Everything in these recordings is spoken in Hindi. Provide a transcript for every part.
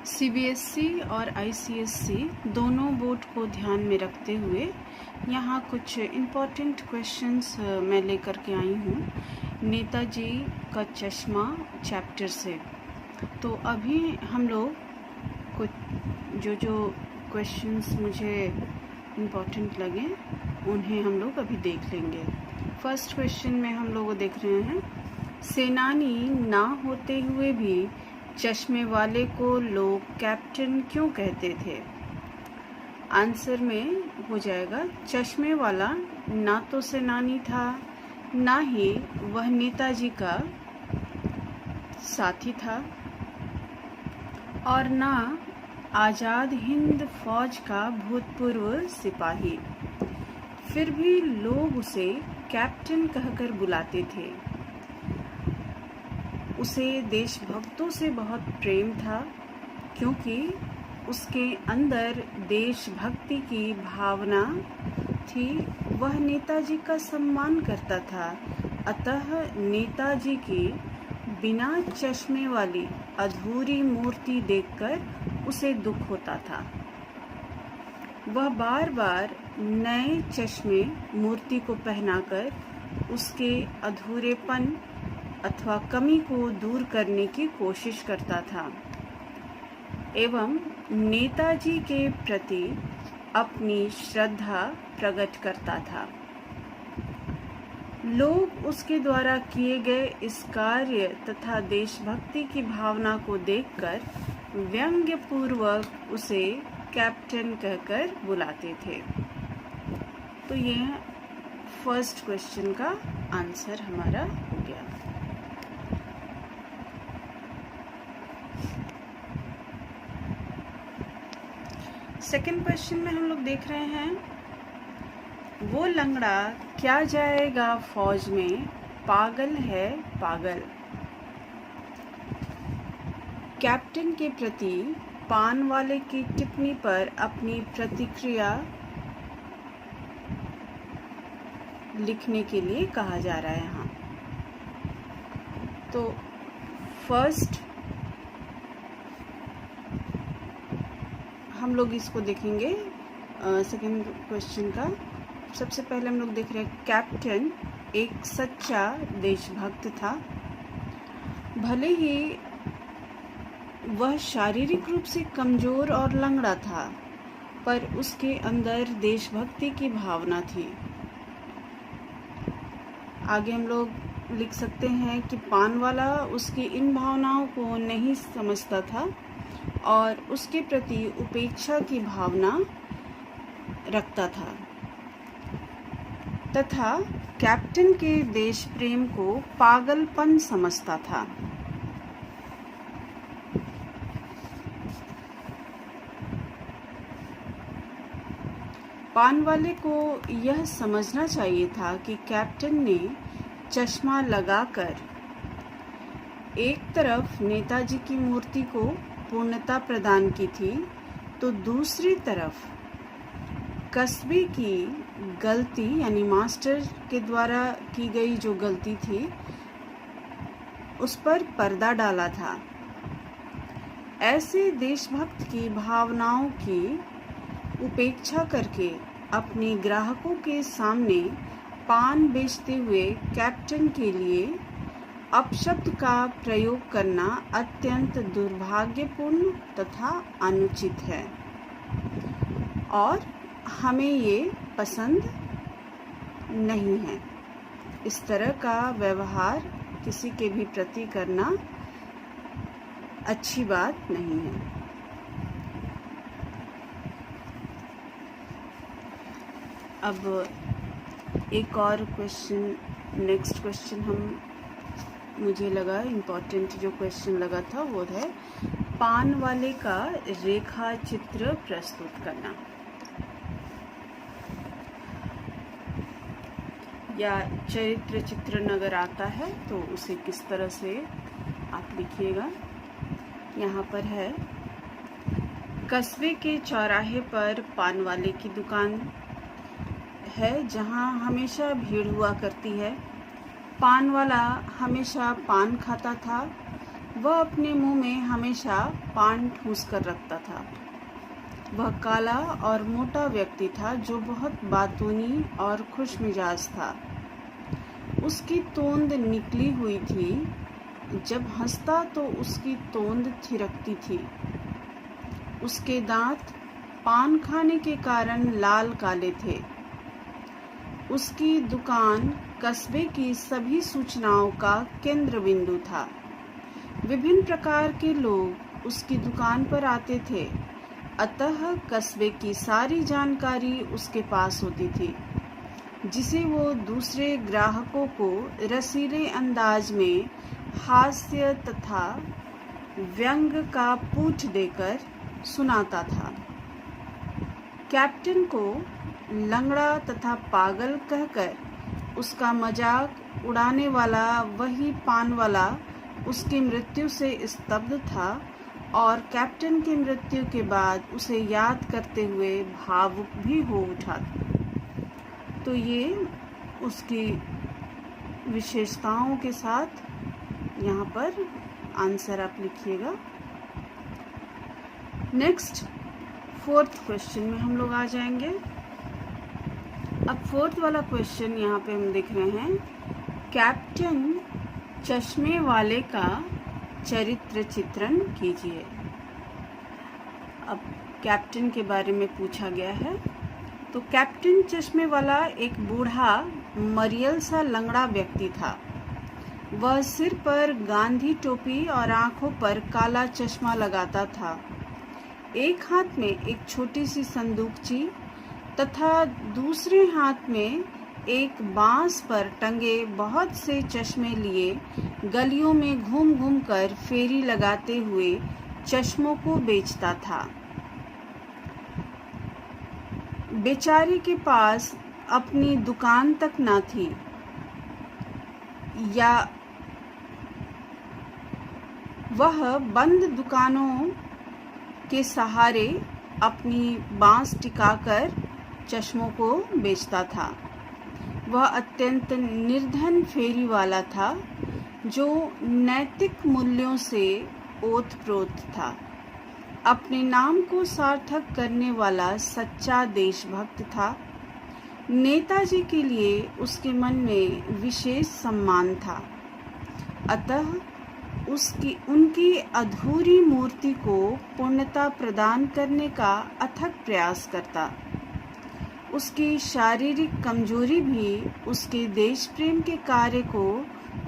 सीबीएसई और आईसीएसई दोनों बोर्ड को ध्यान में रखते हुए यहाँ कुछ इम्पोर्टेंट क्वेश्चंस मैं लेकर के आई हूँ नेताजी का चश्मा चैप्टर से। तो अभी हम लोग कुछ जो क्वेश्चंस मुझे इम्पोर्टेंट लगे उन्हें हम लोग अभी देख लेंगे। फर्स्ट क्वेश्चन में हम लोग देख रहे हैं, सेनानी ना होते हुए भी चश्मे वाले को लोग कैप्टन क्यों कहते थे? आंसर में हो जाएगा, चश्मे वाला ना तो सेनानी था, ना ही वह नेताजी का साथी था और ना आज़ाद हिंद फौज का भूतपूर्व सिपाही। फिर भी लोग उसे कैप्टन कहकर बुलाते थे। उसे देशभक्तों से बहुत प्रेम था क्योंकि उसके अंदर देशभक्ति की भावना थी। वह नेताजी का सम्मान करता था, अतः नेताजी की बिना चश्मे वाली अधूरी मूर्ति देखकर उसे दुख होता था। वह बार बार नए चश्मे मूर्ति को पहनाकर उसके अधूरेपन अथवा कमी को दूर करने की कोशिश करता था एवं नेताजी के प्रति अपनी श्रद्धा प्रकट करता था। लोग उसके द्वारा किए गए इस कार्य तथा देशभक्ति की भावना को देखकर व्यंग्यपूर्वक उसे कैप्टन कहकर बुलाते थे। तो यह फर्स्ट क्वेश्चन का आंसर हमारा हो गया। सेकंड क्वेश्चन में हम लोग देख रहे हैं, वो लंगड़ा क्या जाएगा फौज में, पागल है पागल। कैप्टन के प्रति पान वाले की टिप्पणी पर अपनी प्रतिक्रिया लिखने के लिए कहा जा रहा है यहाँ। तो फर्स्ट हम लोग इसको देखेंगे सेकंड क्वेश्चन का। सबसे पहले हम लोग देख रहे हैं, कैप्टन एक सच्चा देशभक्त था। भले ही वह शारीरिक रूप से कमजोर और लंगड़ा था, पर उसके अंदर देशभक्ति की भावना थी। आगे हम लोग लिख सकते हैं कि पान वाला उसकी इन भावनाओं को नहीं समझता था और उसके प्रति उपेक्षा की भावना रखता था तथा कैप्टन के देश प्रेम को पागलपन समझता था। पान वाले को यह समझना चाहिए था कि कैप्टन ने चश्मा लगाकर एक तरफ नेताजी की मूर्ति को पूर्णता प्रदान की थी, तो दूसरी तरफ कस्बे की गलती यानी मास्टर के द्वारा की गई जो गलती थी उस पर पर्दा डाला था। ऐसे देशभक्त की भावनाओं की उपेक्षा करके अपने ग्राहकों के सामने पान बेचते हुए कैप्टन के लिए अपशब्द का प्रयोग करना अत्यंत दुर्भाग्यपूर्ण तथा अनुचित है और हमें ये पसंद नहीं है। इस तरह का व्यवहार किसी के भी प्रति करना अच्छी बात नहीं है। अब एक और क्वेश्चन, नेक्स्ट क्वेश्चन मुझे लगा इम्पोर्टेंट, जो क्वेश्चन लगा था वो है, पान वाले का रेखा चित्र प्रस्तुत करना या चरित्र चित्रण अगर आता है तो उसे किस तरह से आप लिखिएगा। यहाँ पर है, कस्बे के चौराहे पर पान वाले की दुकान है जहाँ हमेशा भीड़ हुआ करती है। पान वाला हमेशा पान खाता था। वह अपने मुंह में हमेशा पान ठूस कर रखता था। वह काला और मोटा व्यक्ति था जो बहुत बातूनी और खुशमिजाज था। उसकी तोंद निकली हुई थी। जब हंसता तो उसकी तोंद थिरकती थी। उसके दांत पान खाने के कारण लाल काले थे। उसकी दुकान कस्बे की सभी सूचनाओं का केंद्र बिंदु था। विभिन्न प्रकार के लोग उसकी दुकान पर आते थे, अतः कस्बे की सारी जानकारी उसके पास होती थी, जिसे वो दूसरे ग्राहकों को रसीले अंदाज में हास्य तथा व्यंग का पूछ देकर सुनाता था। कैप्टन को लंगड़ा तथा पागल कहकर उसका मजाक उड़ाने वाला वही पान वाला उसकी मृत्यु से स्तब्ध था और कैप्टन की मृत्यु के बाद उसे याद करते हुए भावुक भी हो उठा। तो ये उसकी विशेषताओं के साथ यहाँ पर आंसर आप लिखिएगा। नेक्स्ट 4th क्वेश्चन में हम लोग आ जाएंगे। अब 4th वाला क्वेश्चन यहाँ पे हम देख रहे हैं, कैप्टन चश्मे वाले का चरित्र चित्रण कीजिए। अब कैप्टन के बारे में पूछा गया है। तो कैप्टन चश्मे वाला एक बूढ़ा मरियल सा लंगड़ा व्यक्ति था। वह सिर पर गांधी टोपी और आंखों पर काला चश्मा लगाता था। एक हाथ में एक छोटी सी संदूकची तथा दूसरे हाथ में एक बांस पर टंगे बहुत से चश्मे लिए गलियों में घूम घूम कर फेरी लगाते हुए चश्मों को बेचता था। बेचारे के पास अपनी दुकान तक न थी, या वह बंद दुकानों के सहारे अपनी बांस टिकाकर चश्मों को बेचता था। वह अत्यंत निर्धन फेरी वाला था जो नैतिक मूल्यों से ओतप्रोत था। अपने नाम को सार्थक करने वाला सच्चा देशभक्त था। नेताजी के लिए उसके मन में विशेष सम्मान था, अतः उनकी अधूरी मूर्ति को पूर्णता प्रदान करने का अथक प्रयास करता। उसकी शारीरिक कमजोरी भी उसके देश प्रेम के कार्य को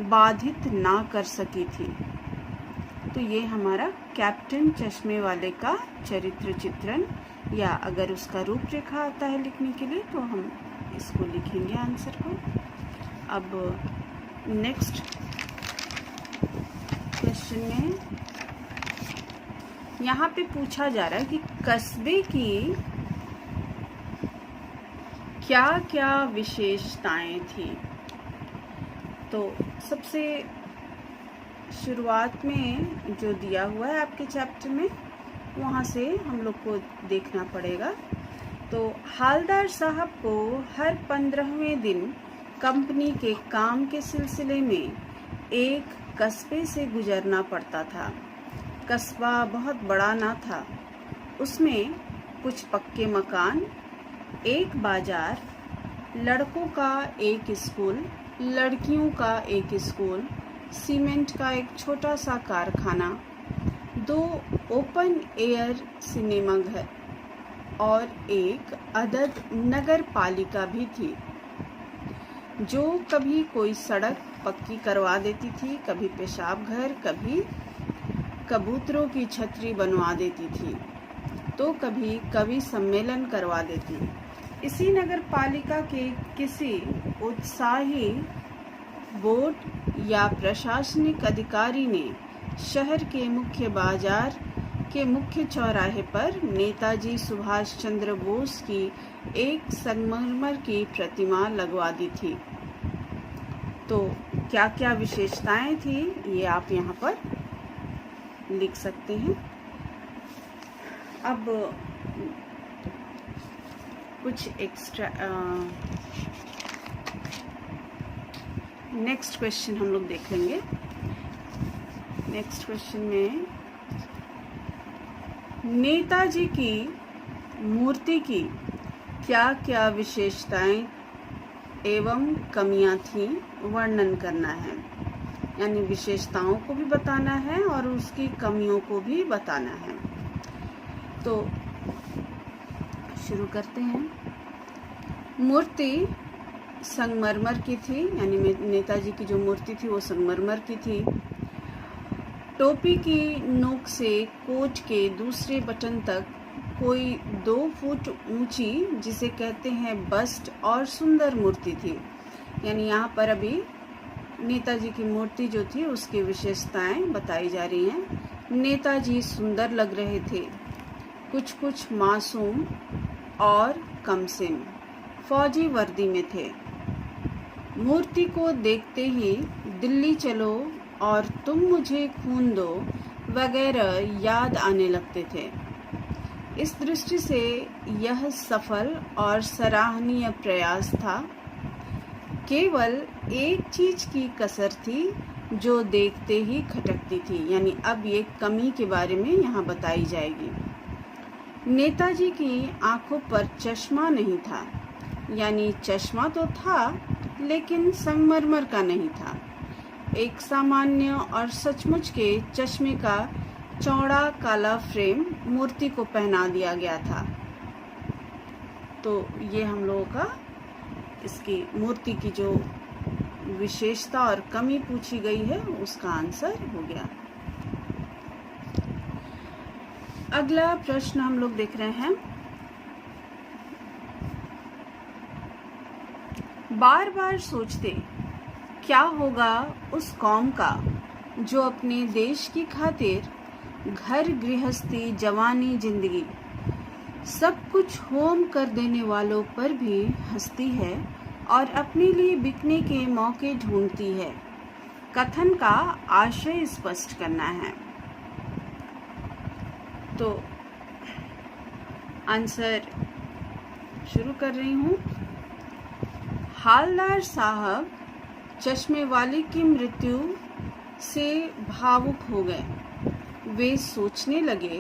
बाधित ना कर सकी थी। तो ये हमारा कैप्टन चश्मे वाले का चरित्र चित्रण, या अगर उसका रूपरेखा आता है लिखने के लिए तो हम इसको लिखेंगे आंसर को। अब नेक्स्ट क्वेश्चन में यहाँ पे पूछा जा रहा है कि कस्बे की क्या क्या विशेषताएं थी। तो सबसे शुरुआत में जो दिया हुआ है आपके चैप्टर में, वहाँ से हम लोग को देखना पड़ेगा। तो हालदार साहब को हर 15वें दिन कंपनी के काम के सिलसिले में एक कस्बे से गुजरना पड़ता था। कस्बा बहुत बड़ा ना था। उसमें कुछ पक्के मकान, एक बाजार, लड़कों का एक स्कूल, लड़कियों का एक स्कूल, सीमेंट का एक छोटा सा कारखाना, 2 ओपन एयर सिनेमा घर और एक अदद नगर पालिका भी थी, जो कभी कोई सड़क पक्की करवा देती थी, कभी पेशाब घर, कभी कबूतरों की छतरी बनवा देती थी, तो कभी कवि सम्मेलन करवा देती। इसी नगर पालिका के किसी उत्साही बोर्ड या प्रशासनिक अधिकारी ने शहर के मुख्य बाजार के मुख्य चौराहे पर नेताजी सुभाष चंद्र बोस की एक संगमरमर की प्रतिमा लगवा दी थी। तो क्या क्या विशेषताएं थी ये आप यहाँ पर लिख सकते हैं। अब कुछ एक्स्ट्रा नेक्स्ट क्वेश्चन हम लोग देख लेंगे। नेक्स्ट क्वेश्चन में नेताजी की मूर्ति की क्या क्या विशेषताएं एवं कमियां थीं वर्णन करना है। यानी विशेषताओं को भी बताना है और उसकी कमियों को भी बताना है। तो शुरू करते हैं। मूर्ति संगमरमर की थी, यानी नेताजी की जो मूर्ति थी वो संगमरमर की थी। टोपी की नोक से कोट के दूसरे बटन तक कोई 2 फुट ऊंची, जिसे कहते हैं बस्ट, और सुंदर मूर्ति थी। यानी यहाँ पर अभी नेताजी की मूर्ति जो थी उसकी विशेषताएं बताई जा रही हैं। नेताजी सुंदर लग रहे थे, कुछ कुछ मासूम और कमसिन, फौजी वर्दी में थे। मूर्ति को देखते ही दिल्ली चलो और तुम मुझे खून दो वगैरह याद आने लगते थे। इस दृष्टि से यह सफल और सराहनीय प्रयास था। केवल एक चीज की कसर थी जो देखते ही खटकती थी। यानी अब ये कमी के बारे में यहाँ बताई जाएगी। नेताजी की आंखों पर चश्मा नहीं था। यानी चश्मा तो था लेकिन संगमरमर का नहीं था। एक सामान्य और सचमुच के चश्मे का चौड़ा काला फ्रेम मूर्ति को पहना दिया गया था। तो ये हम लोगों का इसकी मूर्ति की जो विशेषता और कमी पूछी गई है उसका आंसर हो गया। अगला प्रश्न हम लोग देख रहे हैं। बार बार सोचते क्या होगा उस कौम का जो अपने देश की खातिर घर गृहस्थी जवानी जिंदगी सब कुछ होम कर देने वालों पर भी हंसती है और अपने लिए बिकने के मौके ढूंढती है। कथन का आशय स्पष्ट करना है। तो आंसर शुरू कर रही हूँ। हालदार साहब चश्मे वाली की मृत्यु से भावुक हो गए। वे सोचने लगे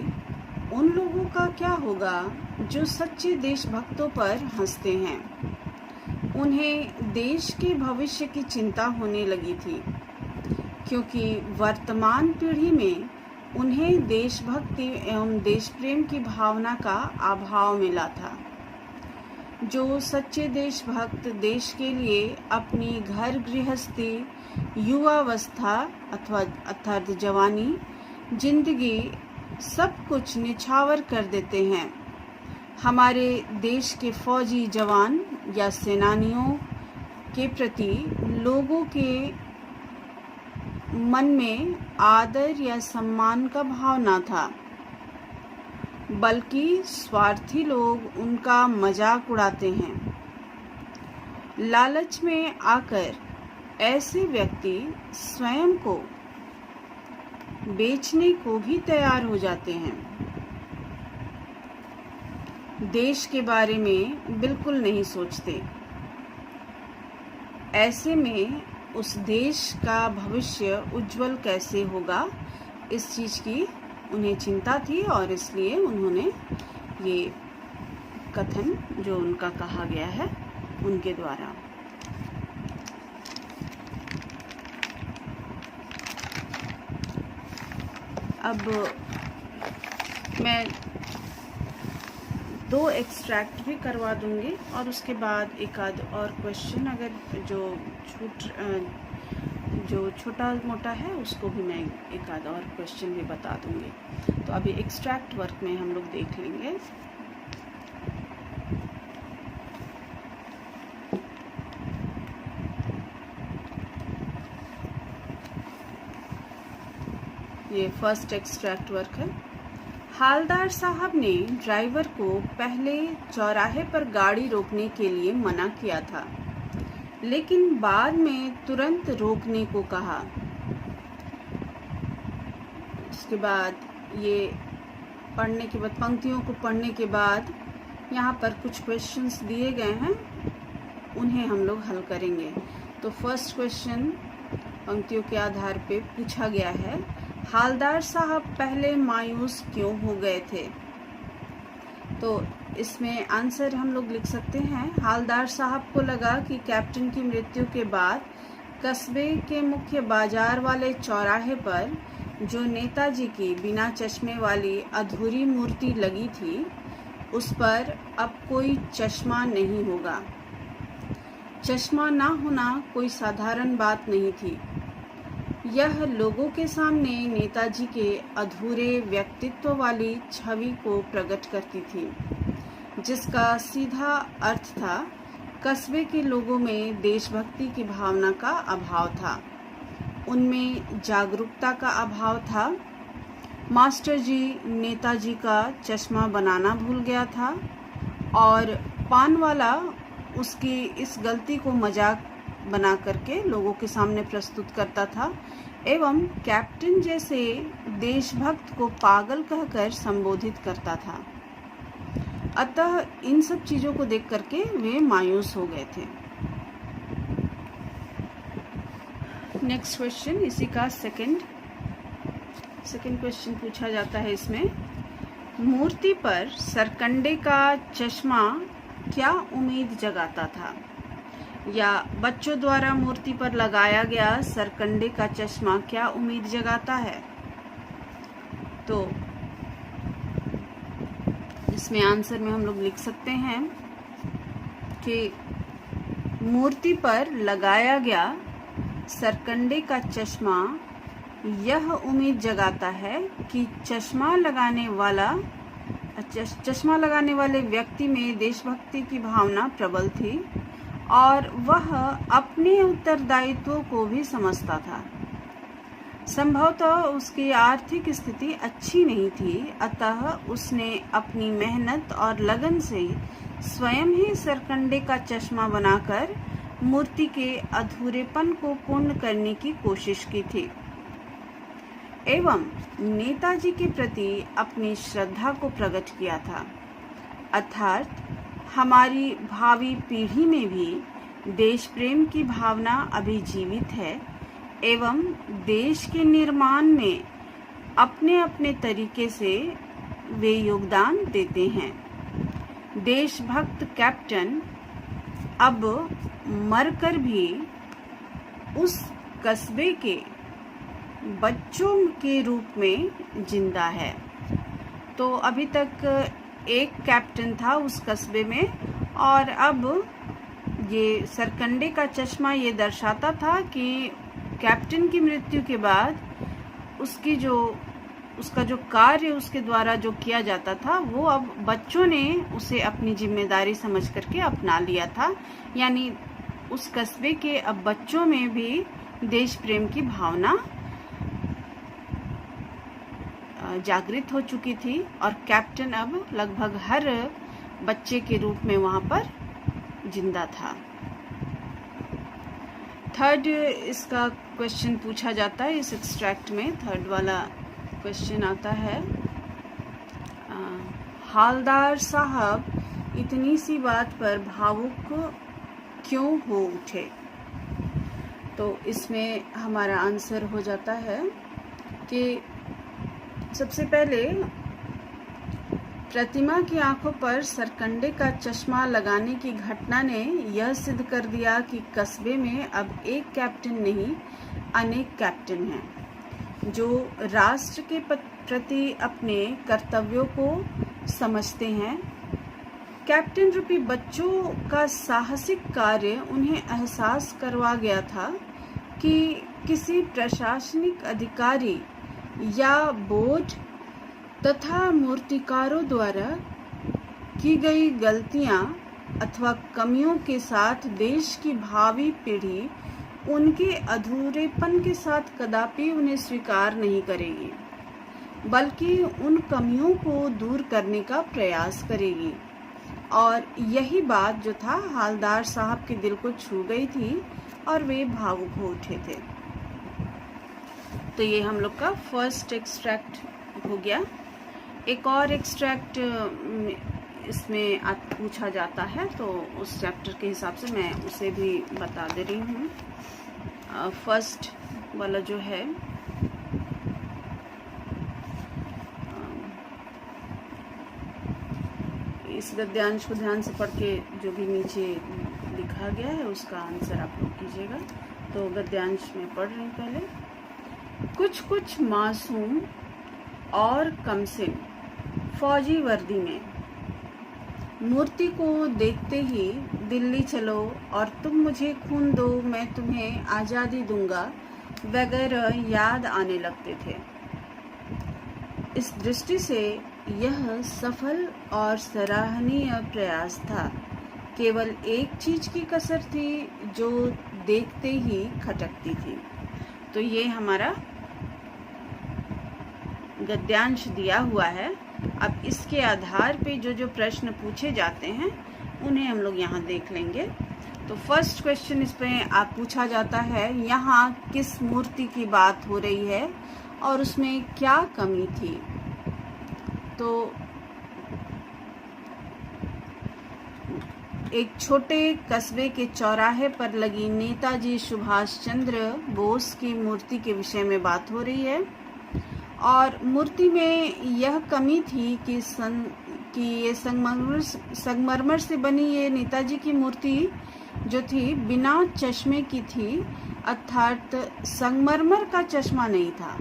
उन लोगों का क्या होगा जो सच्चे देशभक्तों पर हंसते हैं। उन्हें देश के भविष्य की चिंता होने लगी थी, क्योंकि वर्तमान पीढ़ी में उन्हें देशभक्ति एवं देश प्रेम की भावना का अभाव मिला था। जो सच्चे देशभक्त देश के लिए अपनी घर गृहस्थी, युवावस्था अर्थात जवानी, जिंदगी सब कुछ निछावर कर देते हैं। हमारे देश के फौजी जवान या सेनानियों के प्रति लोगों के मन में आदर या सम्मान का भाव न था, बल्कि स्वार्थी लोग उनका मजाक उड़ाते हैं। लालच में आकर ऐसे व्यक्ति स्वयं को बेचने को भी तैयार हो जाते हैं। देश के बारे में बिल्कुल नहीं सोचते। ऐसे में उस देश का भविष्य उज्जवल कैसे होगा, इस चीज़ की उन्हें चिंता थी और इसलिए उन्होंने ये कथन जो उनका कहा गया है उनके द्वारा। अब मैं 2 एक्सट्रैक्ट भी करवा दूंगी और उसके बाद एक आध और क्वेश्चन अगर जो छोटा मोटा है उसको भी मैं एक आध और क्वेश्चन भी बता दूंगी। तो अभी एक्सट्रैक्ट वर्क में हम लोग देख लेंगे। ये फर्स्ट एक्सट्रैक्ट वर्क है। हालदार साहब ने ड्राइवर को पहले चौराहे पर गाड़ी रोकने के लिए मना किया था, लेकिन बाद में तुरंत रोकने को कहा। उसके बाद ये पढ़ने के बाद, पंक्तियों को पढ़ने के बाद यहाँ पर कुछ क्वेश्चंस दिए गए हैं, उन्हें हम लोग हल करेंगे। तो फर्स्ट क्वेश्चन पंक्तियों के आधार पे पूछा गया है। हालदार साहब पहले मायूस क्यों हो गए थे? तो इसमें आंसर हम लोग लिख सकते हैं, हालदार साहब को लगा कि कैप्टन की मृत्यु के बाद कस्बे के मुख्य बाजार वाले चौराहे पर जो नेताजी की बिना चश्मे वाली अधूरी मूर्ति लगी थी, उस पर अब कोई चश्मा नहीं होगा। चश्मा ना होना कोई साधारण बात नहीं थी। यह लोगों के सामने नेताजी के अधूरे व्यक्तित्व वाली छवि को प्रकट करती थी, जिसका सीधा अर्थ था कस्बे के लोगों में देशभक्ति की भावना का अभाव था, उनमें जागरूकता का अभाव था। मास्टर जी नेताजी का चश्मा बनाना भूल गया था और पान वाला उसकी इस गलती को मजाक बना करके लोगों के सामने प्रस्तुत करता था एवं कैप्टन जैसे देशभक्त को पागल कहकर संबोधित करता था। अतः इन सब चीजों को देख करके वे मायूस हो गए थे। नेक्स्ट क्वेश्चन, इसी का सेकंड क्वेश्चन पूछा जाता है। इसमें मूर्ति पर सरकंडे का चश्मा क्या उम्मीद जगाता था, या बच्चों द्वारा मूर्ति पर लगाया गया सरकंडे का चश्मा क्या उम्मीद जगाता है? तो इसमें आंसर में हम लोग लिख सकते हैं कि मूर्ति पर लगाया गया सरकंडे का चश्मा यह उम्मीद जगाता है कि चश्मा लगाने वाले व्यक्ति में देशभक्ति की भावना प्रबल थी और वह अपने उत्तरदायित्वों को भी समझता था। संभवतः उसकी आर्थिक स्थिति अच्छी नहीं थी, अतः उसने अपनी मेहनत और लगन से स्वयं ही सरकंडे का चश्मा बनाकर मूर्ति के अधूरेपन को पूर्ण करने की कोशिश की थी एवं नेताजी के प्रति अपनी श्रद्धा को प्रकट किया था। अर्थात हमारी भावी पीढ़ी में भी देश प्रेम की भावना अभी जीवित है एवं देश के निर्माण में अपने अपने तरीके से वे योगदान देते हैं। देशभक्त कैप्टन अब मरकर भी उस कस्बे के बच्चों के रूप में जिंदा है। तो अभी तक एक कैप्टन था उस कस्बे में और अब ये सरकंडे का चश्मा ये दर्शाता था कि कैप्टन की मृत्यु के बाद उसका जो कार्य उसके द्वारा जो किया जाता था वो अब बच्चों ने उसे अपनी जिम्मेदारी समझ करके अपना लिया था। यानी उस कस्बे के अब बच्चों में भी देश प्रेम की भावना जागृत हो चुकी थी और कैप्टन अब लगभग हर बच्चे के रूप में वहां पर जिंदा था। थर्ड इसका क्वेश्चन पूछा जाता है इस एक्सट्रैक्ट में। थर्ड वाला क्वेश्चन आता है, हालदार साहब इतनी सी बात पर भावुक क्यों हो उठे? तो इसमें हमारा आंसर हो जाता है कि सबसे पहले प्रतिमा की आंखों पर सरकंडे का चश्मा लगाने की घटना ने यह सिद्ध कर दिया कि कस्बे में अब एक कैप्टन नहीं अनेक कैप्टन हैं जो राष्ट्र के प्रति अपने कर्तव्यों को समझते हैं। कैप्टन रूपी बच्चों का साहसिक कार्य उन्हें एहसास करवा गया था कि किसी प्रशासनिक अधिकारी या बोर्ड तथा मूर्तिकारों द्वारा की गई गलतियां अथवा कमियों के साथ देश की भावी पीढ़ी उनके अधूरेपन के साथ कदापि उन्हें स्वीकार नहीं करेगी, बल्कि उन कमियों को दूर करने का प्रयास करेगी। और यही बात जो था हालदार साहब के दिल को छू गई थी और वे भावुक हो उठे थे। तो ये हम लोग का फर्स्ट एक्सट्रैक्ट हो गया। एक और एक्सट्रैक्ट इसमें पूछा जाता है, तो उस चैप्टर के हिसाब से मैं उसे भी बता दे रही हूँ। फर्स्ट वाला जो है, इस गद्यांश को ध्यान से पढ़ के जो भी नीचे लिखा गया है उसका आंसर आप लोग कीजिएगा। तो गद्यांश में पढ़ रही पहले। कुछ कुछ मासूम और कमसिन फौजी वर्दी में मूर्ति को देखते ही दिल्ली चलो और तुम मुझे खून दो मैं तुम्हें आज़ादी दूंगा वगैरह याद आने लगते थे। इस दृष्टि से यह सफल और सराहनीय प्रयास था। केवल एक चीज की कसर थी जो देखते ही खटकती थी। तो ये हमारा गद्यांश दिया हुआ है। अब इसके आधार पे जो जो प्रश्न पूछे जाते हैं उन्हें हम लोग यहाँ देख लेंगे। तो फर्स्ट क्वेश्चन इस पे आप पूछा जाता है, यहाँ किस मूर्ति की बात हो रही है और उसमें क्या कमी थी। तो एक छोटे कस्बे के चौराहे पर लगी नेताजी सुभाष चंद्र बोस की मूर्ति के विषय में बात हो रही है। और मूर्ति में यह कमी थी कि ये संगमरमर से बनी ये नेताजी की मूर्ति जो थी बिना चश्मे की थी, अर्थात संगमरमर का चश्मा नहीं था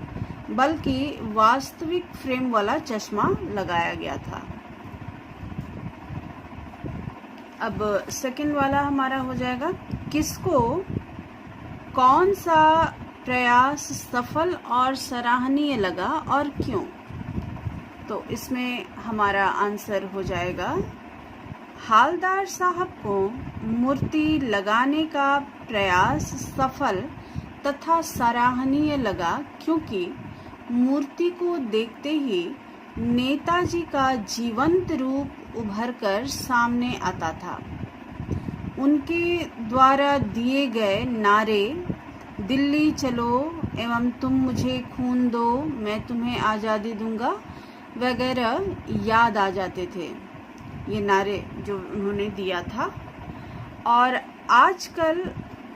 बल्कि वास्तविक फ्रेम वाला चश्मा लगाया गया था। अब सेकंड वाला हमारा हो जाएगा, किसको कौन सा प्रयास सफल और सराहनीय लगा और क्यों। तो इसमें हमारा आंसर हो जाएगा, हालदार साहब को मूर्ति लगाने का प्रयास सफल तथा सराहनीय लगा क्योंकि मूर्ति को देखते ही नेताजी का जीवंत रूप उभरकर सामने आता था। उनके द्वारा दिए गए नारे दिल्ली चलो एवं तुम मुझे खून दो मैं तुम्हें आज़ादी दूंगा वगैरह याद आ जाते थे, ये नारे जो उन्होंने दिया था। और आजकल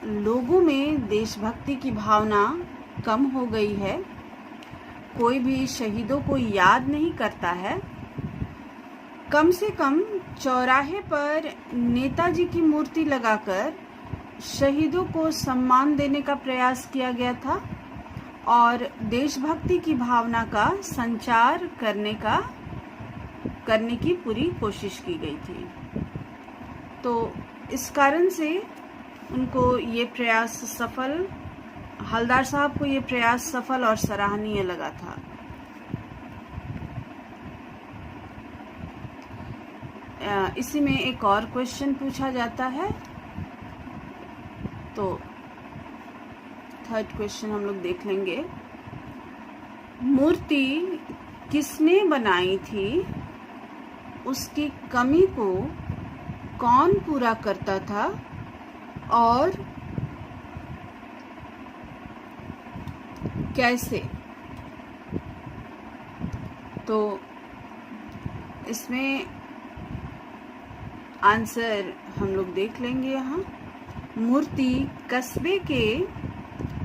लोगों में देशभक्ति की भावना कम हो गई है, कोई भी शहीदों को याद नहीं करता है। कम से कम चौराहे पर नेताजी की मूर्ति लगाकर शहीदों को सम्मान देने का प्रयास किया गया था और देशभक्ति की भावना का संचार करने की पूरी कोशिश की गई थी। तो इस कारण से उनको ये प्रयास सफल, हवलदार साहब को ये प्रयास सफल और सराहनीय लगा था। इसी में एक और क्वेश्चन पूछा जाता है। तो थर्ड क्वेश्चन हम लोग देख लेंगे, मूर्ति किसने बनाई थी, उसकी कमी को कौन पूरा करता था और कैसे। तो इसमें आंसर हम लोग देख लेंगे। यहाँ मूर्ति कस्बे के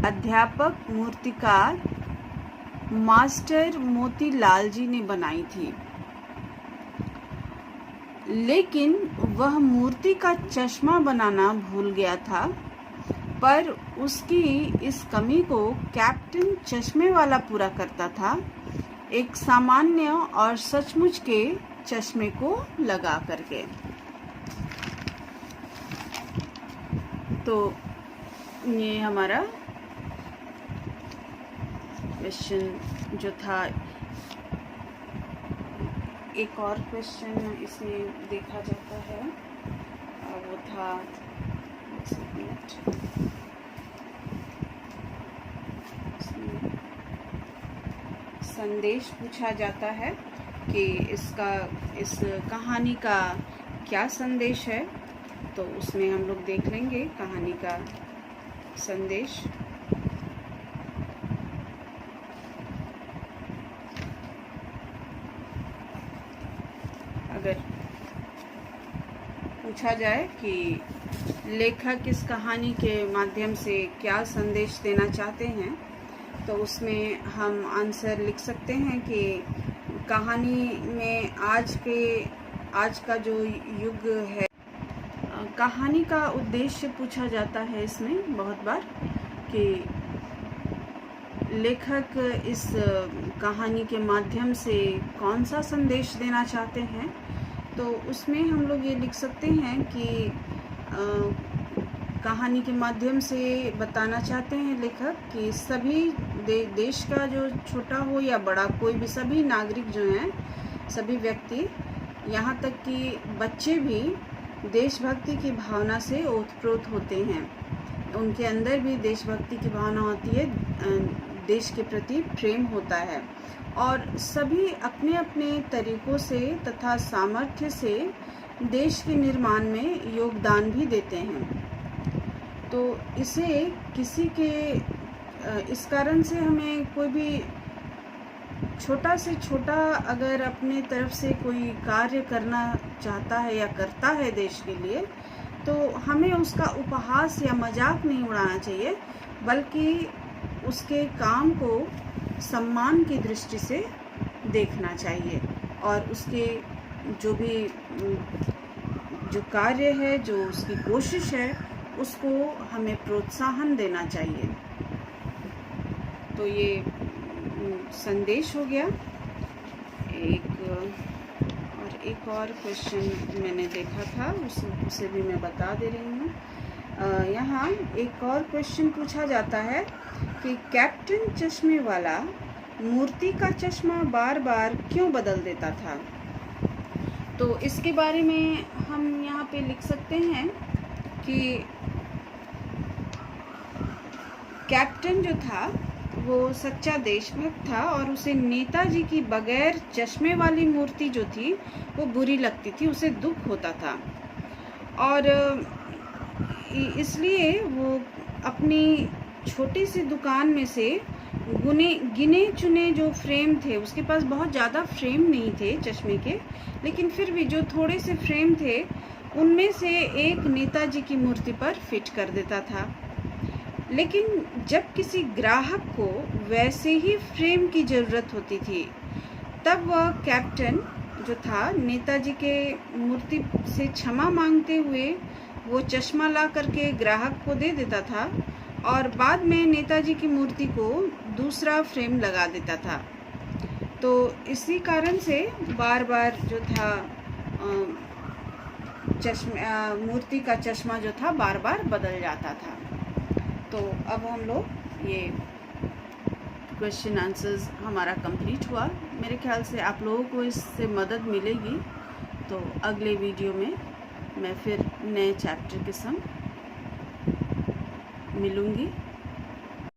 अध्यापक मूर्तिकार मास्टर मोतीलाल जी ने बनाई थी, लेकिन वह मूर्ति का चश्मा बनाना भूल गया था, पर उसकी इस कमी को कैप्टन चश्मे वाला पूरा करता था, एक सामान्य और सचमुच के चश्मे को लगा करके। तो ये हमारा क्वेश्चन जो था। एक और क्वेश्चन इसमें देखा जाता है और वो था, संदेश पूछा जाता है कि इस कहानी का क्या संदेश है। तो उसमें हम लोग देख लेंगे कहानी का संदेश। अगर पूछा जाए कि लेखक इस कहानी के माध्यम से क्या संदेश देना चाहते हैं, तो उसमें हम आंसर लिख सकते हैं कि कहानी में आज के आज का जो युग है, कहानी का उद्देश्य पूछा जाता है इसमें बहुत बार कि लेखक इस कहानी के माध्यम से कौन सा संदेश देना चाहते हैं। तो उसमें हम लोग ये लिख सकते हैं कि कहानी के माध्यम से बताना चाहते हैं लेखक कि सभी देश का जो छोटा हो या बड़ा, कोई भी सभी नागरिक जो हैं, सभी व्यक्ति, यहाँ तक कि बच्चे भी देशभक्ति की भावना से ओतप्रोत होते हैं। उनके अंदर भी देशभक्ति की भावना होती है, देश के प्रति प्रेम होता है और सभी अपने अपने तरीकों से तथा सामर्थ्य से देश के निर्माण में योगदान भी देते हैं। तो इसे किसी के इस कारण से हमें कोई भी छोटा से छोटा अगर अपने तरफ से कोई कार्य करना चाहता है या करता है देश के लिए, तो हमें उसका उपहास या मजाक नहीं उड़ाना चाहिए, बल्कि उसके काम को सम्मान की दृष्टि से देखना चाहिए और उसके जो कार्य है, जो उसकी कोशिश है, उसको हमें प्रोत्साहन देना चाहिए। तो ये संदेश हो गया। एक और क्वेश्चन मैंने देखा था, उसे भी मैं बता दे रही हूँ। यहाँ एक और क्वेश्चन पूछा जाता है कि कैप्टन चश्मे वाला मूर्ति का चश्मा बार बार क्यों बदल देता था। तो इसके बारे में हम यहाँ पे लिख सकते हैं कि कैप्टन जो था वो सच्चा देशभक्त था और उसे नेताजी की बगैर चश्मे वाली मूर्ति जो थी वो बुरी लगती थी, उसे दुख होता था और इसलिए वो अपनी छोटी सी दुकान में से गिने चुने जो फ्रेम थे, उसके पास बहुत ज़्यादा फ्रेम नहीं थे चश्मे के, लेकिन फिर भी जो थोड़े से फ्रेम थे उनमें से एक नेताजी की मूर्ति पर फिट कर देता था। लेकिन जब किसी ग्राहक को वैसे ही फ्रेम की ज़रूरत होती थी, तब वह कैप्टन जो था नेताजी के मूर्ति से क्षमा मांगते हुए वो चश्मा ला करके ग्राहक को दे देता था और बाद में नेताजी की मूर्ति को दूसरा फ्रेम लगा देता था। तो इसी कारण से बार बार जो था मूर्ति का चश्मा जो था बार बार बदल जाता था। तो अब हम लोग ये क्वेश्चन आंसर्स हमारा कंप्लीट हुआ। मेरे ख्याल से आप लोगों को इससे मदद मिलेगी। तो अगले वीडियो में मैं फिर नए चैप्टर के संग मिलूँगी।